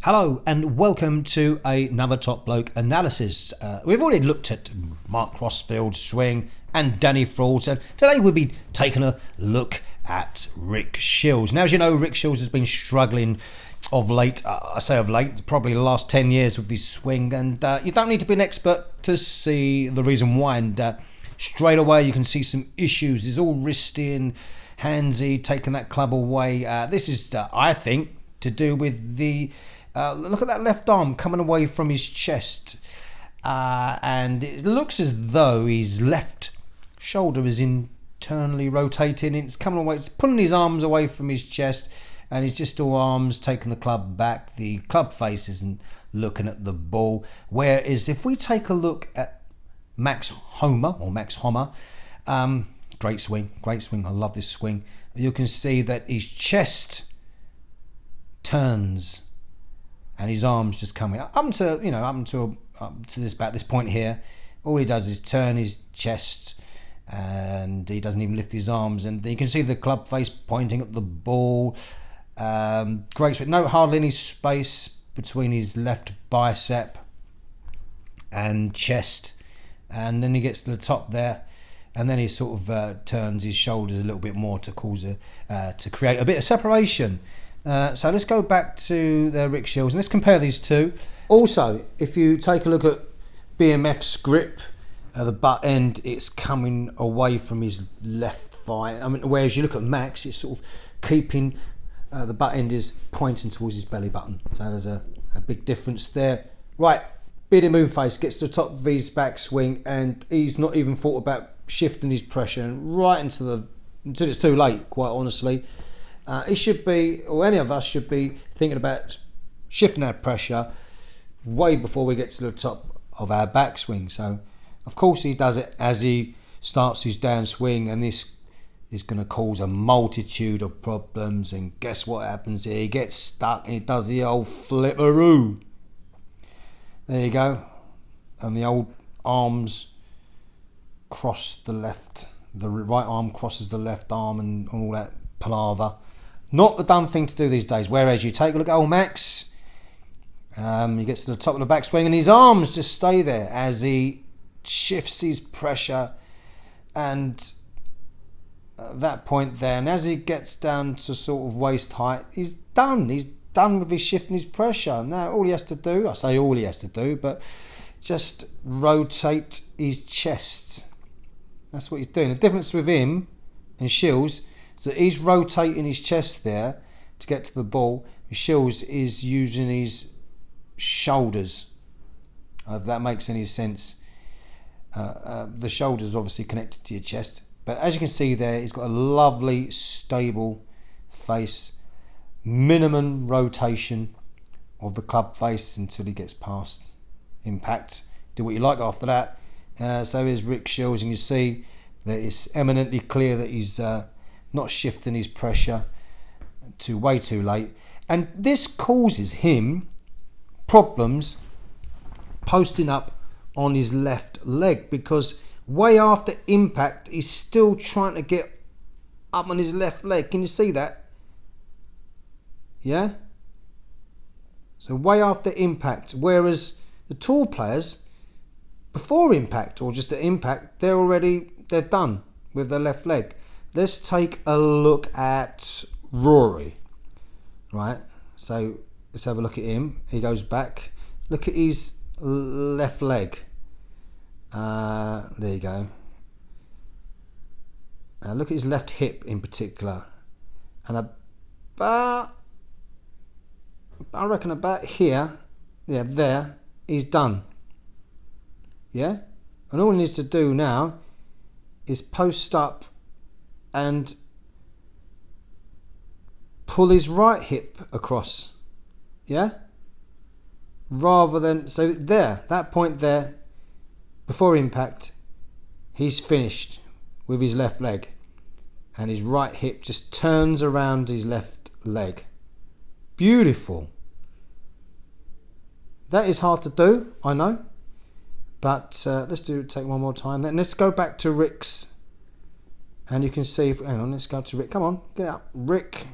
Hello and welcome to another Top Bloke analysis. We've already looked at Mark Crossfield's swing and Danny Fraud's, and today we'll be taking a look at Rick Shiels. Now, as you know, Rick Shiels has been struggling of late, I say of late, probably the last 10 years with his swing, and you don't need to be an expert to see the reason why, and straight away you can see some issues. He's all wristy and handsy, taking that club away. This is, I think, to do with the look at that left arm coming away from his chest, and it looks as though his left shoulder is internally rotating. It's coming away, it's pulling his arms away from his chest, and he's just all arms taking the club back. The club face isn't looking at the ball. Whereas if we take a look at Max Homa, great swing, I love this swing. You can see that his chest turns and his arms just coming up to this, about this point here. All he does is turn his chest, and he doesn't even lift his arms, and you can see the club face pointing at the ball. Great swing, hardly any space between his left bicep and chest, and then he gets to the top there, and then he sort of turns his shoulders a little bit more to create a bit of separation. So let's go back to the Rick Shiels and let's compare these two. Also, if you take a look at BMF's grip, the butt end, it's coming away from his left thigh. Whereas you look at Max, it's sort of keeping, the butt end is pointing towards his belly button. So there's a big difference there. Right, Bearded Moonface gets to the top of his backswing, and he's not even thought about shifting his pressure, and right until it's too late, quite honestly. He should be, or any of us should be, thinking about shifting our pressure way before we get to the top of our backswing. So, of course, he does it as he starts his downswing, and this is going to cause a multitude of problems. And guess what happens here? He gets stuck and he does the old flipperoo. There you go. And the old arms cross the right arm crosses the left arm, and all that palaver. Not the done thing to do these days. Whereas you take a look at old Max, he gets to the top of the backswing, and his arms just stay there as he shifts his pressure, and at that point there, and as he gets down to sort of waist height, he's done with his shifting his pressure. Now all he has to do, I say all he has to do, but just rotate his chest. That's what he's doing. The difference with him and Shiels, so he's rotating his chest there to get to the ball. Shiels is using his shoulders, if that makes any sense. The shoulders obviously connected to your chest, but as you can see there, he's got a lovely stable face, minimum rotation of the club face until he gets past impact. Do what you like after that. So here's Rick Shiels, and you see that it's eminently clear that he's not shifting his pressure way too late, and this causes him problems posting up on his left leg, because way after impact he's still trying to get up on his left leg. Can you see that? Yeah, so way after impact, whereas the tall players before impact, or just at impact, they're done with their left leg. Let's take a look at Rory, right? So let's have a look at him. He goes back. Look at his left leg. There you go. Look at his left hip in particular. And I reckon about here, yeah, there, he's done. Yeah? And all he needs to do now is post up and pull his right hip across, yeah? Rather than, so there, that point there, before impact, he's finished with his left leg, and his right hip just turns around his left leg. Beautiful. That is hard to do, I know, but let's take one more time. Then let's go back to Rick's. And you can see, hang on, let's go to Rick. Come on, get up. Rick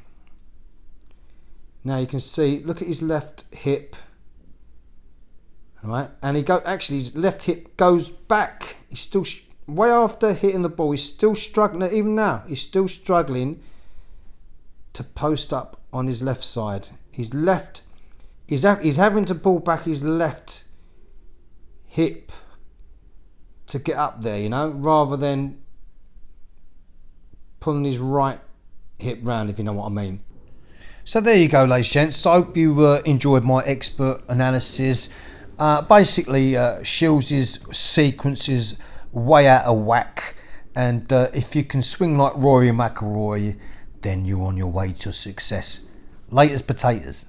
Now you can see, look at his left hip. All right, and actually his left hip goes back. He's still way after hitting the ball. He's still struggling. Even now, he's still struggling to post up on his left side. He's having to pull back his left hip to get up there, you know, rather than pulling his right hip round, if you know what I mean. So there you go, ladies and gents. I hope you enjoyed my expert analysis. Basically, Shiels' sequence is way out of whack, and if you can swing like Rory McIlroy, then you're on your way to success. Latest potatoes.